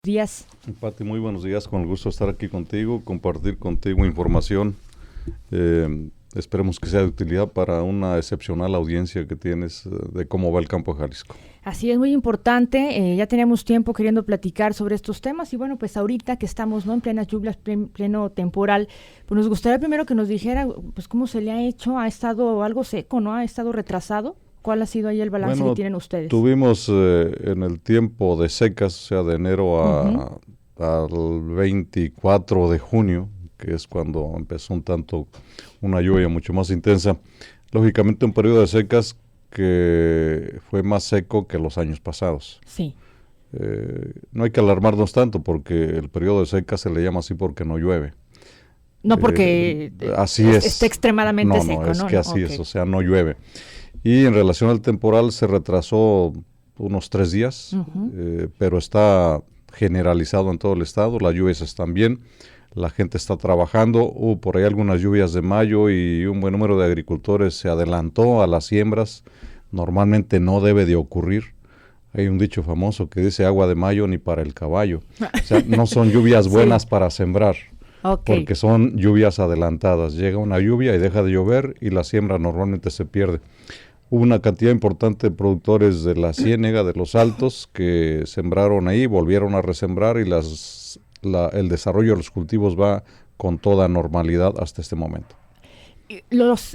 Días. Pati, muy buenos días, con el gusto de estar aquí contigo, compartir contigo información. Esperemos que sea de utilidad para una excepcional audiencia que tienes de cómo va el campo de Jalisco. Así es, muy importante. Ya teníamos tiempo queriendo platicar sobre estos temas y bueno, pues ahorita que estamos en plenas lluvias, pleno temporal, pues nos gustaría primero que nos dijera pues cómo se le ha hecho. Ha estado algo seco, ¿no? Ha estado retrasado. ¿Cuál ha sido ahí el balance que tienen ustedes? Tuvimos en el tiempo de secas, o sea, de enero al 24 de junio, que es cuando empezó una lluvia mucho más intensa. Lógicamente un periodo de secas que fue más seco que los años pasados. Sí. No hay que alarmarnos tanto porque el periodo de secas se le llama así porque no llueve. No porque está extremadamente seco, ¿no? Es que así es, o sea, no llueve. Y en relación al temporal se retrasó unos 3 días, pero está generalizado en todo el estado, las lluvias están bien, la gente está trabajando, hubo por ahí algunas lluvias de mayo y un buen número de agricultores se adelantó a las siembras, normalmente no debe de ocurrir. Hay un dicho famoso que dice agua de mayo ni para el caballo, o sea, no son lluvias buenas para sembrar. Porque son lluvias adelantadas, llega una lluvia y deja de llover y la siembra normalmente se pierde. Hubo una cantidad importante de productores de la Ciénega, de los Altos, que sembraron ahí, volvieron a resembrar y el desarrollo de los cultivos va con toda normalidad hasta este momento. Los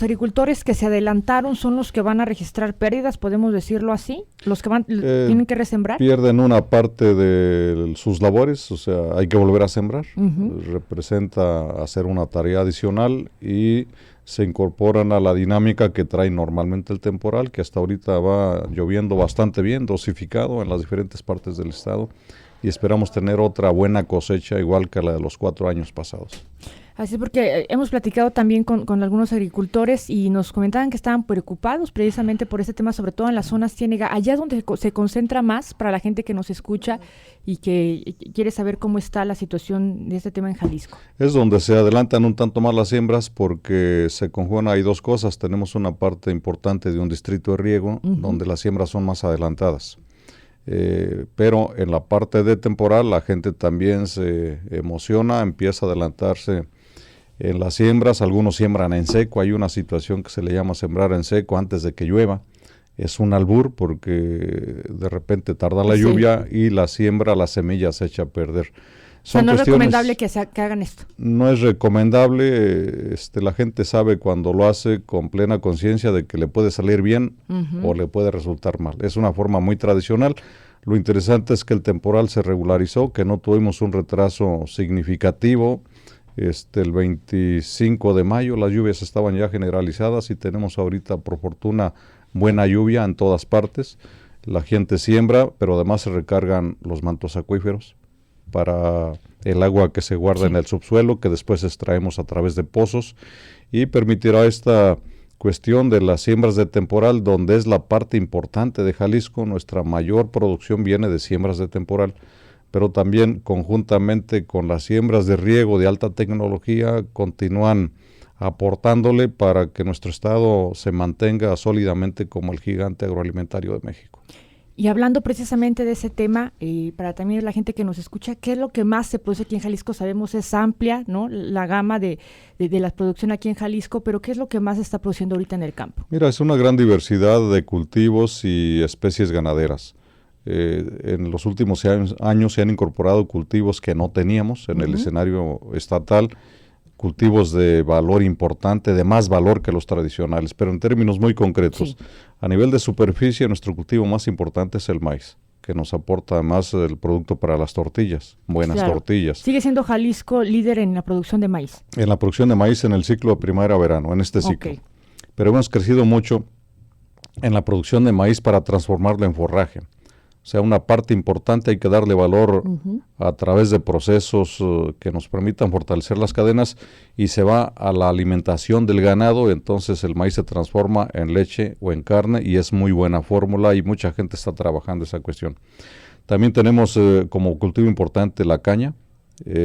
agricultores que se adelantaron son los que van a registrar pérdidas, podemos decirlo así, los que tienen que resembrar. Pierden una parte de sus labores, o sea, hay que volver a sembrar, representa hacer una tarea adicional y se incorporan a la dinámica que trae normalmente el temporal, que hasta ahorita va lloviendo bastante bien, dosificado en las diferentes partes del estado y esperamos tener otra buena cosecha igual que la de los 4 años pasados. Así porque hemos platicado también con algunos agricultores y nos comentaban que estaban preocupados precisamente por este tema, sobre todo en la zona ciénega, allá donde se concentra más para la gente que nos escucha y que quiere saber cómo está la situación de este tema en Jalisco. Es donde se adelantan un tanto más las siembras porque se conjugan ahí dos cosas. Tenemos una parte importante de un distrito de riego donde las siembras son más adelantadas. Pero en la parte de temporal la gente también se emociona, empieza a adelantarse en las siembras, algunos siembran en seco, hay una situación que se le llama sembrar en seco antes de que llueva, es un albur porque de repente tarda la lluvia y la siembra, la semilla se echa a perder. O sea, no es recomendable que hagan esto. No es recomendable, la gente sabe cuando lo hace con plena conciencia de que le puede salir bien o le puede resultar mal. Es una forma muy tradicional. Lo interesante es que el temporal se regularizó, que no tuvimos un retraso significativo. El 25 de mayo las lluvias estaban ya generalizadas y tenemos ahorita por fortuna buena lluvia en todas partes. La gente siembra, pero además se recargan los mantos acuíferos para el agua que se guarda en el subsuelo, que después extraemos a través de pozos, y permitirá esta cuestión de las siembras de temporal, donde es la parte importante de Jalisco. Nuestra mayor producción viene de siembras de temporal, pero también conjuntamente con las siembras de riego de alta tecnología continúan aportándole para que nuestro estado se mantenga sólidamente como el gigante agroalimentario de México. Y hablando precisamente de ese tema, para también la gente que nos escucha, ¿qué es lo que más se produce aquí en Jalisco? Sabemos es amplia, ¿no?, la gama de la producción aquí en Jalisco, pero ¿qué es lo que más se está produciendo ahorita en el campo? Mira, es una gran diversidad de cultivos y especies ganaderas. En los últimos años se han incorporado cultivos que no teníamos en el escenario estatal, cultivos de valor importante, de más valor que los tradicionales, pero en términos muy concretos. A nivel de superficie, nuestro cultivo más importante es el maíz, que nos aporta además el producto para las tortillas, buenas tortillas. ¿Sigue siendo Jalisco líder en la producción de maíz? En la producción de maíz en el ciclo de primavera-verano, en este ciclo. Pero hemos crecido mucho en la producción de maíz para transformarlo en forraje. O sea, una parte importante hay que darle valor a través de procesos que nos permitan fortalecer las cadenas y se va a la alimentación del ganado, entonces el maíz se transforma en leche o en carne y es muy buena fórmula y mucha gente está trabajando esa cuestión. También tenemos como cultivo importante la caña,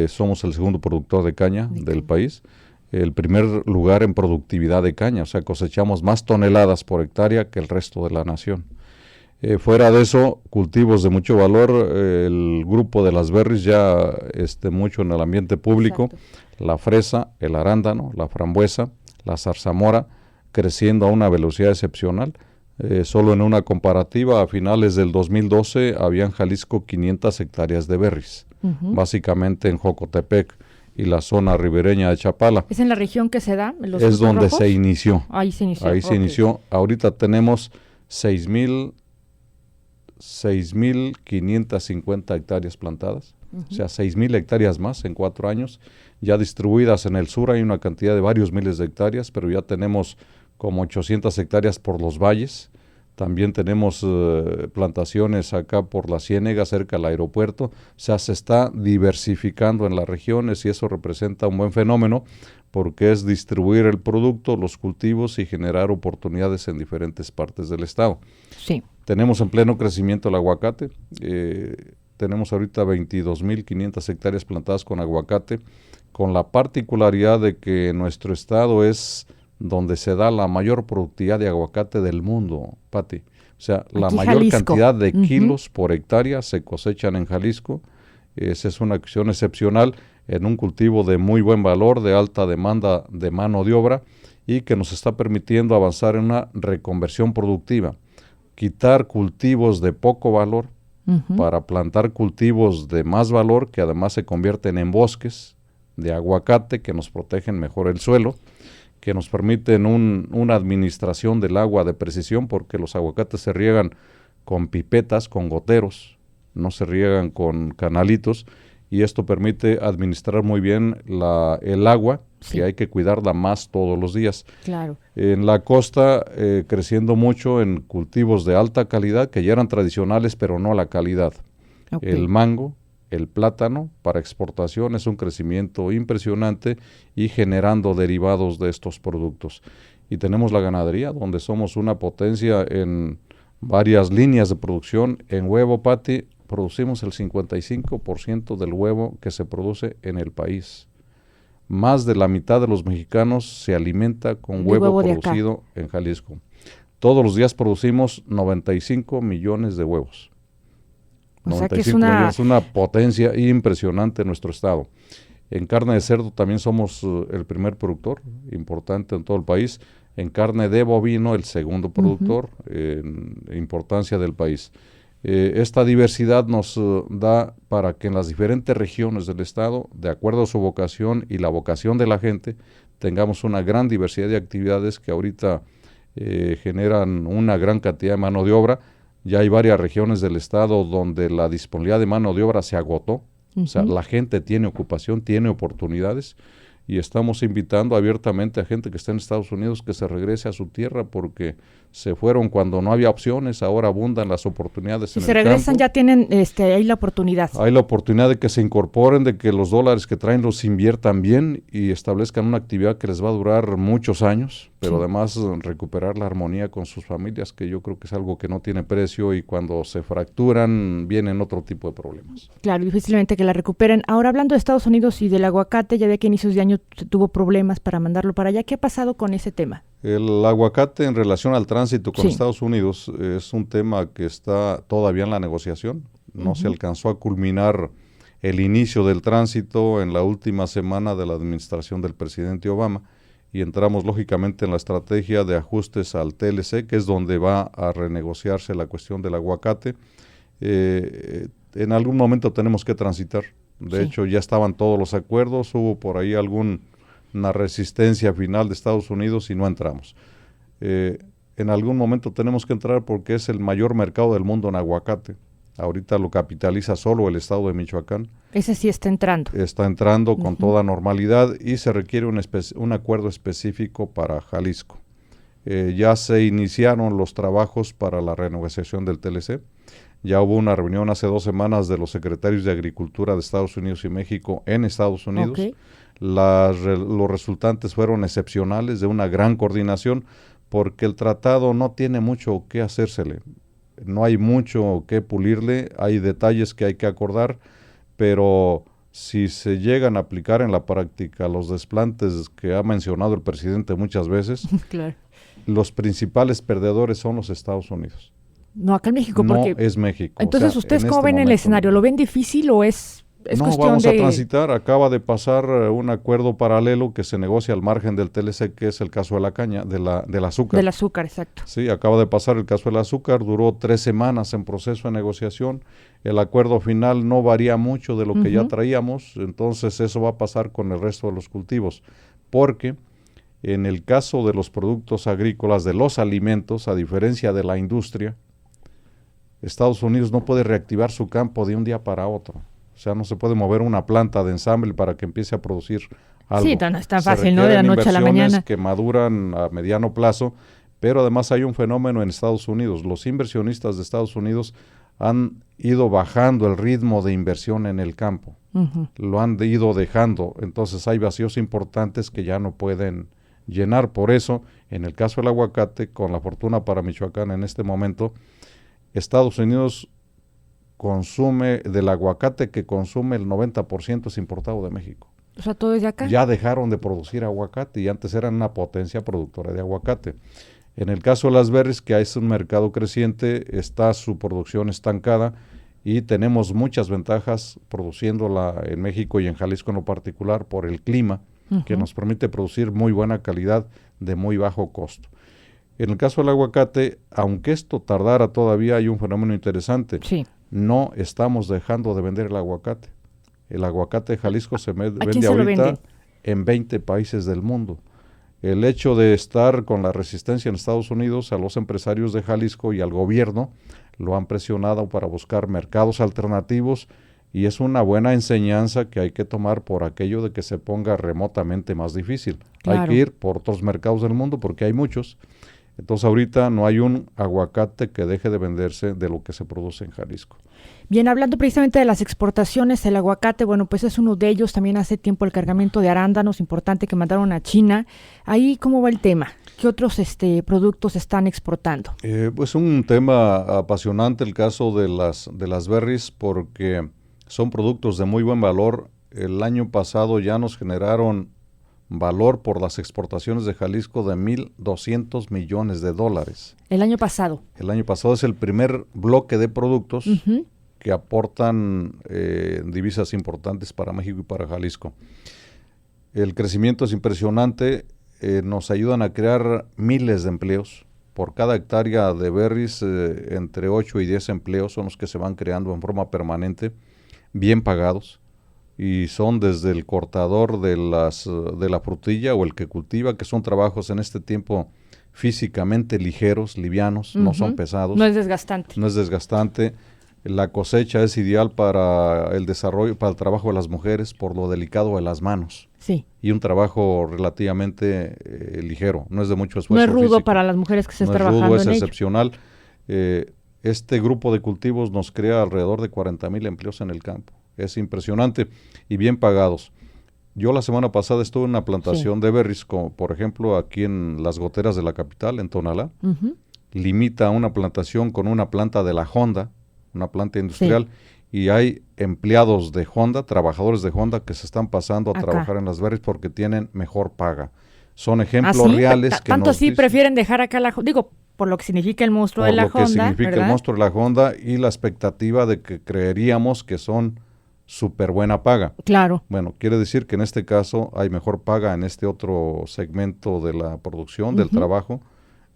somos el segundo productor de caña del país, el primer lugar en productividad de caña, o sea, cosechamos más toneladas por hectárea que el resto de la nación. Fuera de eso, cultivos de mucho valor, el grupo de las berries ya mucho en el ambiente público, exacto, la fresa, el arándano, la frambuesa, la zarzamora, creciendo a una velocidad excepcional. Solo en una comparativa, a finales del 2012 había en Jalisco 500 hectáreas de berries, básicamente en Jocotepec y la zona ribereña de Chapala. ¿Es en la región que se da? Es donde rojos se inició. Ahí se inició. Ahí se inició. Ahorita tenemos 6,550 hectáreas plantadas, o sea, 6,000 hectáreas más en 4 años, ya distribuidas en el sur. Hay una cantidad de varios miles de hectáreas, pero ya tenemos como 800 hectáreas por los valles. También tenemos plantaciones acá por la Ciénega, cerca del aeropuerto. O sea, se está diversificando en las regiones y eso representa un buen fenómeno porque es distribuir el producto, los cultivos y generar oportunidades en diferentes partes del estado. Sí. Tenemos en pleno crecimiento el aguacate. Tenemos ahorita 22,500 hectáreas plantadas con aguacate, con la particularidad de que nuestro estado es donde se da la mayor productividad de aguacate del mundo, Pati. O sea, la mayor Jalisco. Cantidad de kilos por hectárea se cosechan en Jalisco. Esa es una acción excepcional en un cultivo de muy buen valor, de alta demanda de mano de obra y que nos está permitiendo avanzar en una reconversión productiva. Quitar cultivos de poco valor para plantar cultivos de más valor que además se convierten en bosques de aguacate que nos protegen mejor el suelo, que nos permiten una administración del agua de precisión porque los aguacates se riegan con pipetas, con goteros, no se riegan con canalitos y esto permite administrar muy bien el agua, sí, que hay que cuidarla más todos los días. Claro. En la costa creciendo mucho en cultivos de alta calidad que ya eran tradicionales pero no la calidad. Okay. El mango, el plátano para exportación es un crecimiento impresionante y generando derivados de estos productos. Y tenemos la ganadería, donde somos una potencia en varias líneas de producción. En huevo, Pati, producimos el 55% del huevo que se produce en el país. Más de la mitad de los mexicanos se alimenta con huevo producido en Jalisco. Todos los días producimos 95 millones de huevos. O sea que es una potencia impresionante en nuestro estado. En carne de cerdo también somos el primer productor importante en todo el país. En carne de bovino el segundo productor en importancia del país. Esta diversidad nos da para que en las diferentes regiones del estado, de acuerdo a su vocación y la vocación de la gente, tengamos una gran diversidad de actividades que ahorita generan una gran cantidad de mano de obra. Ya hay varias regiones del estado donde la disponibilidad de mano de obra se agotó. O sea, la gente tiene ocupación, tiene oportunidades y estamos invitando abiertamente a gente que está en Estados Unidos que se regrese a su tierra porque se fueron cuando no había opciones, ahora abundan las oportunidades en el campo. Si se regresan ya tienen ahí la oportunidad. Hay la oportunidad de que se incorporen, de que los dólares que traen los inviertan bien y establezcan una actividad que les va a durar muchos años, pero además recuperar la armonía con sus familias, que yo creo que es algo que no tiene precio y cuando se fracturan vienen otro tipo de problemas. Claro, difícilmente que la recuperen. Ahora hablando de Estados Unidos y del aguacate, ya ve que a inicios de año tuvo problemas para mandarlo para allá. ¿Qué ha pasado con ese tema? El aguacate en relación al tránsito con Estados Unidos es un tema que está todavía en la negociación. No se alcanzó a culminar el inicio del tránsito en la última semana de la administración del presidente Obama y entramos lógicamente en la estrategia de ajustes al TLC, que es donde va a renegociarse la cuestión del aguacate. En algún momento tenemos que transitar. De hecho, ya estaban todos los acuerdos, hubo por ahí una resistencia final de Estados Unidos y no entramos. En algún momento tenemos que entrar porque es el mayor mercado del mundo en aguacate. Ahorita lo capitaliza solo el estado de Michoacán. Ese sí está entrando. Está entrando con toda normalidad y se requiere un acuerdo específico para Jalisco. Ya se iniciaron los trabajos para la renegociación del TLC. Ya hubo una reunión hace 2 semanas de los secretarios de Agricultura de Estados Unidos y México en Estados Unidos. Okay. Los resultantes fueron excepcionales, de una gran coordinación, porque el tratado no tiene mucho que hacérsele. No hay mucho que pulirle, hay detalles que hay que acordar, pero si se llegan a aplicar en la práctica los desplantes que ha mencionado el presidente muchas veces, claro, los principales perdedores son los Estados Unidos. No, acá en México, no porque... es México. Entonces, ¿ustedes cómo ven el escenario? ¿Lo ven difícil o es no, cuestión vamos de...? a transitar. Acaba de pasar un acuerdo paralelo que se negocia al margen del TLC, que es el caso de la caña, del azúcar. Del azúcar, exacto. Sí, acaba de pasar el caso del azúcar, duró 3 semanas en proceso de negociación. El acuerdo final no varía mucho de lo que ya traíamos, entonces eso va a pasar con el resto de los cultivos, porque en el caso de los productos agrícolas, de los alimentos, a diferencia de la industria, Estados Unidos no puede reactivar su campo de un día para otro. O sea, no se puede mover una planta de ensamble para que empiece a producir algo. Sí, no es tan fácil, ¿no? De la noche a la mañana. Que maduran a mediano plazo, pero además hay un fenómeno en Estados Unidos. Los inversionistas de Estados Unidos han ido bajando el ritmo de inversión en el campo. Lo han ido dejando. Entonces hay vacíos importantes que ya no pueden llenar. Por eso, en el caso del aguacate, con la fortuna para Michoacán en este momento, Estados Unidos consume, del aguacate que consume, el 90% es importado de México. O sea, todo es de acá. Ya dejaron de producir aguacate y antes eran una potencia productora de aguacate. En el caso de las berries, que es un mercado creciente, está su producción estancada y tenemos muchas ventajas produciéndola en México y en Jalisco en lo particular por el clima, que nos permite producir muy buena calidad de muy bajo costo. En el caso del aguacate, aunque esto tardara todavía, hay un fenómeno interesante. Sí. No estamos dejando de vender el aguacate. El aguacate de Jalisco se vende ahorita en 20 países del mundo. El hecho de estar con la resistencia en Estados Unidos, a los empresarios de Jalisco y al gobierno lo han presionado para buscar mercados alternativos, y es una buena enseñanza que hay que tomar por aquello de que se ponga remotamente más difícil. Claro. Hay que ir por otros mercados del mundo porque hay muchos. Entonces ahorita no hay un aguacate que deje de venderse de lo que se produce en Jalisco. Bien, hablando precisamente de las exportaciones, el aguacate, bueno, pues es uno de ellos. También hace tiempo el cargamento de arándanos importante que mandaron a China. Ahí, ¿cómo va el tema? ¿Qué otros productos están exportando? Pues un tema apasionante el caso de las berries, porque son productos de muy buen valor. El año pasado ya nos generaron valor por las exportaciones de Jalisco de $1,200 millones. El año pasado. El año pasado es el primer bloque de productos que aportan divisas importantes para México y para Jalisco. El crecimiento es impresionante, nos ayudan a crear miles de empleos. Por cada hectárea de berries, entre 8 y 10 empleos son los que se van creando en forma permanente, bien pagados. Y son desde el cortador de la frutilla o el que cultiva, que son trabajos en este tiempo físicamente ligeros, livianos, no son pesados. No es desgastante. No es desgastante. La cosecha es ideal para el desarrollo, para el trabajo de las mujeres, por lo delicado de las manos. Sí. Y un trabajo relativamente ligero, no es de mucho esfuerzo. No es rudo físico. Para las mujeres que se están trabajando en ello. No es rudo, es ello. excepcional. Este grupo de cultivos nos crea alrededor de 40,000 empleos en el campo. Es impresionante y bien pagados. Yo la semana pasada estuve en una plantación de berries, como por ejemplo aquí en las goteras de la capital, en Tonalá. Limita una plantación con una planta de la Honda, una planta industrial, y hay empleados de Honda, trabajadores de Honda que se están pasando a trabajar en las berries porque tienen mejor paga. Son ejemplos reales que tanto así prefieren dejar acá digo, por lo que significa el monstruo de la Honda, por lo que significa ¿verdad? el monstruo de la Honda y la expectativa de que creeríamos que son súper buena paga. Claro. Bueno, quiere decir que en este caso hay mejor paga en este otro segmento de la producción, del trabajo,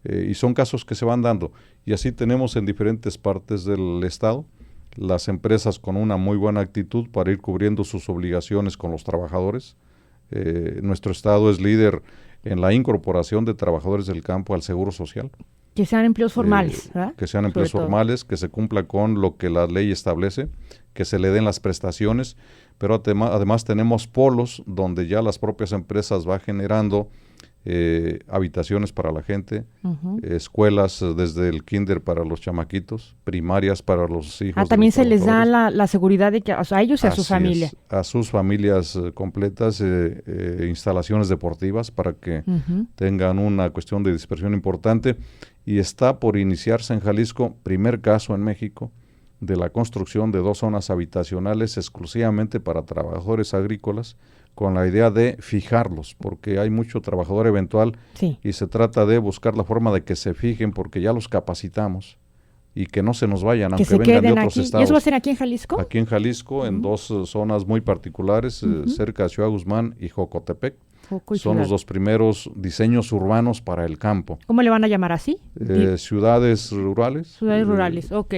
y son casos que se van dando. Y así tenemos en diferentes partes del estado las empresas con una muy buena actitud para ir cubriendo sus obligaciones con los trabajadores. Nuestro estado es líder en la incorporación de trabajadores del campo al Seguro Social. Que sean empleos formales, ¿verdad? Que sean empleos formales, que se cumpla con lo que la ley establece, que se le den las prestaciones, pero además tenemos polos donde ya las propias empresas van generando habitaciones para la gente, escuelas desde el kinder para los chamaquitos, primarias para los hijos. También se les da la seguridad de que a ellos y a su familia. A sus familias completas, instalaciones deportivas para que tengan una cuestión de dispersión importante. Y está por iniciarse en Jalisco, primer caso en México, de la construcción de 2 zonas habitacionales exclusivamente para trabajadores agrícolas, con la idea de fijarlos, porque hay mucho trabajador eventual y se trata de buscar la forma de que se fijen, porque ya los capacitamos. y que no se nos vayan, que aunque se vengan de queden otros aquí. estados. ¿Y eso va a ser aquí en Jalisco? Aquí en Jalisco, en dos zonas muy particulares, cerca de Ciudad Guzmán y Jocotepec. Son los dos primeros diseños urbanos para el campo. ¿Cómo le van a llamar así? Ciudades rurales. Ciudades rurales, ok.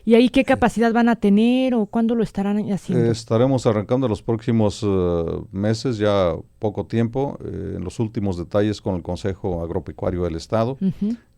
¿Y ahí qué capacidad van a tener o cuándo lo estarán haciendo? Estaremos arrancando los próximos meses, ya poco tiempo, en los últimos detalles con el Consejo Agropecuario del Estado,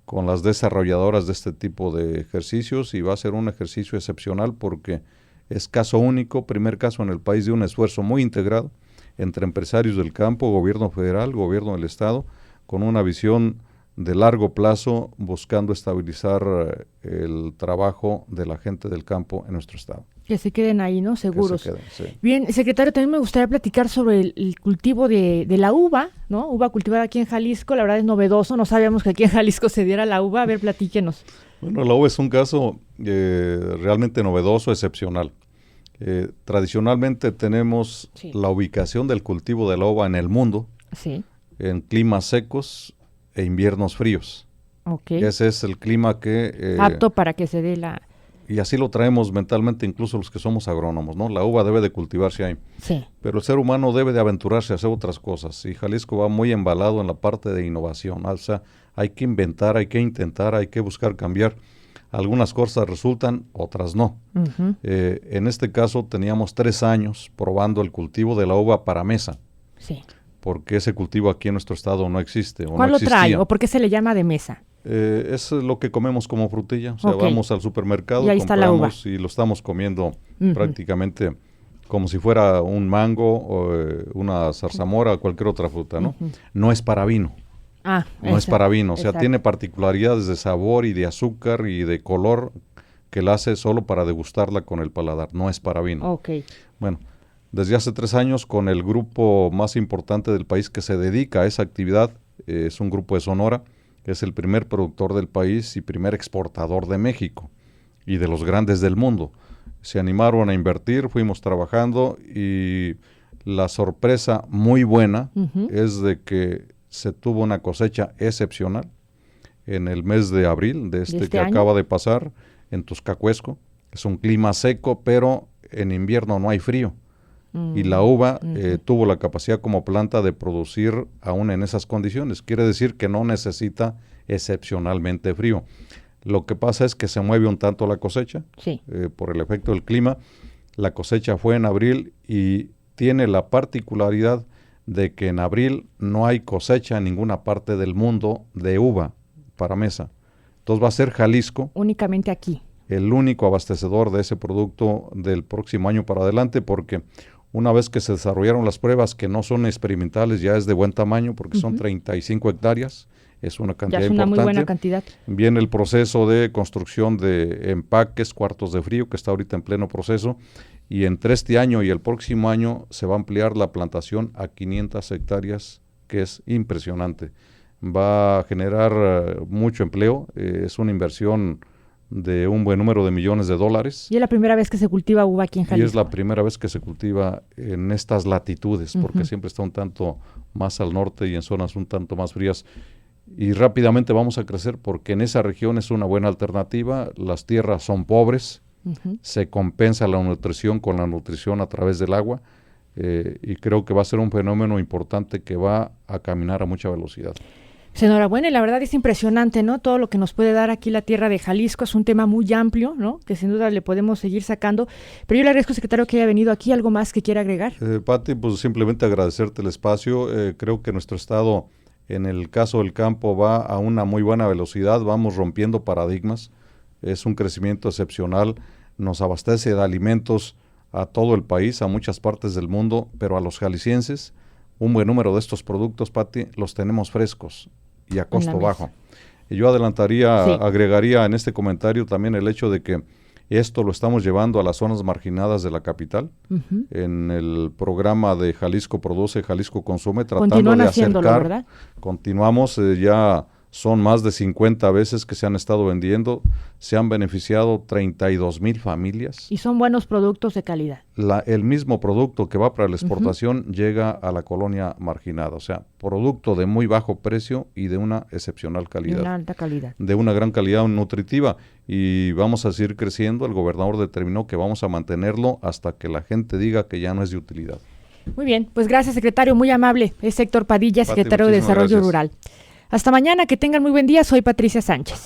con las desarrolladoras de este tipo de ejercicios, y va a ser un ejercicio excepcional porque es caso único, primer caso en el país de un esfuerzo muy integrado entre empresarios del campo, gobierno federal, gobierno del estado, con una visión de largo plazo, buscando estabilizar el trabajo de la gente del campo en nuestro estado. Que se queden ahí, ¿no? Seguros. Que se queden, sí. Bien, secretario, también me gustaría platicar sobre el cultivo de la uva, ¿no? Uva cultivada aquí en Jalisco, la verdad es novedoso, no sabíamos que aquí en Jalisco se diera la uva. A ver, platíquenos. Bueno, la uva es un caso realmente novedoso, excepcional. Tradicionalmente tenemos la ubicación del cultivo de la uva en el mundo, en climas secos e inviernos fríos. Ese es el clima que... apto para que se dé la... Y así lo traemos mentalmente incluso los que somos agrónomos, ¿no? La uva debe de cultivarse ahí. Sí. Pero el ser humano debe de aventurarse a hacer otras cosas. Y Jalisco va muy embalado en la parte de innovación. O sea, hay que inventar, hay que intentar, hay que buscar cambiar. Algunas cosas resultan, otras no. En este caso teníamos 3 años probando el cultivo de la uva para mesa. Sí. Porque ese cultivo aquí en nuestro estado no existe. ¿Cuál lo trae o por qué se le llama de mesa? Es lo que comemos como frutilla. O sea, vamos al supermercado, y ahí está la uva. Y lo estamos comiendo prácticamente como si fuera un mango o una zarzamora o cualquier otra fruta, ¿no? No es para vino. No es para vino, o sea, tiene particularidades de sabor y de azúcar y de color que la hace solo para degustarla con el paladar, no es para vino. Bueno, desde hace 3 años con el grupo más importante del país que se dedica a esa actividad, es un grupo de Sonora, que es el primer productor del país y primer exportador de México y de los grandes del mundo. Se animaron a invertir, fuimos trabajando y la sorpresa muy buena es de que se tuvo una cosecha excepcional en el mes de abril de este que acaba de pasar en Tuscacuesco. Es un clima seco, pero en invierno no hay frío. Y la uva tuvo la capacidad como planta de producir aún en esas condiciones. Quiere decir que no necesita excepcionalmente frío. Lo que pasa es que se mueve un tanto la cosecha por el efecto del clima. La cosecha fue en abril y tiene la particularidad de que en abril no hay cosecha en ninguna parte del mundo de uva para mesa. Entonces va a ser Jalisco. Únicamente aquí. El único abastecedor de ese producto del próximo año para adelante, porque una vez que se desarrollaron las pruebas que no son experimentales, ya es de buen tamaño, porque son 35 hectáreas, es una cantidad importante. Ya es una muy buena cantidad. Viene el proceso de construcción de empaques, cuartos de frío, que está ahorita en pleno proceso, y entre este año y el próximo año se va a ampliar la plantación a 500 hectáreas, que es impresionante. Va a generar mucho empleo, es una inversión de un buen número de millones de dólares. Y es la primera vez que se cultiva uva aquí en Jalisco. Y es la primera vez que se cultiva en estas latitudes, porque siempre está un tanto más al norte y en zonas un tanto más frías. Y rápidamente vamos a crecer porque en esa región es una buena alternativa, las tierras son pobres, se compensa la nutrición con la nutrición a través del agua, y creo que va a ser un fenómeno importante que va a caminar a mucha velocidad. Enhorabuena, y la verdad es impresionante, ¿no? Todo lo que nos puede dar aquí la tierra de Jalisco es un tema muy amplio, ¿no? Que sin duda le podemos seguir sacando. Pero yo le agradezco, secretario, que haya venido aquí. ¿Algo más que quiera agregar? Pati, pues simplemente agradecerte el espacio. Creo que nuestro estado, en el caso del campo, va a una muy buena velocidad. Vamos rompiendo paradigmas. Es un crecimiento excepcional. Nos abastece de alimentos a todo el país, a muchas partes del mundo, pero a los jaliscienses, un buen número de estos productos, Pati, los tenemos frescos y a costo bajo. Y yo agregaría en este comentario también el hecho de que esto lo estamos llevando a las zonas marginadas de la capital, en el programa de Jalisco Produce, Jalisco Consume, tratando de acercar. ¿Verdad? Continuamos, ya Son más de 50 veces que se han estado vendiendo, se han beneficiado 32,000 familias. Y son buenos productos de calidad. El mismo producto que va para la exportación llega a la colonia marginada, o sea, producto de muy bajo precio y de una excepcional calidad. De una alta calidad. De una gran calidad nutritiva, y vamos a seguir creciendo. El gobernador determinó que vamos a mantenerlo hasta que la gente diga que ya no es de utilidad. Muy bien, pues gracias, secretario, muy amable. Es Héctor Padilla, secretario de Desarrollo Rural. Hasta mañana, que tengan muy buen día. Soy Patricia Sánchez.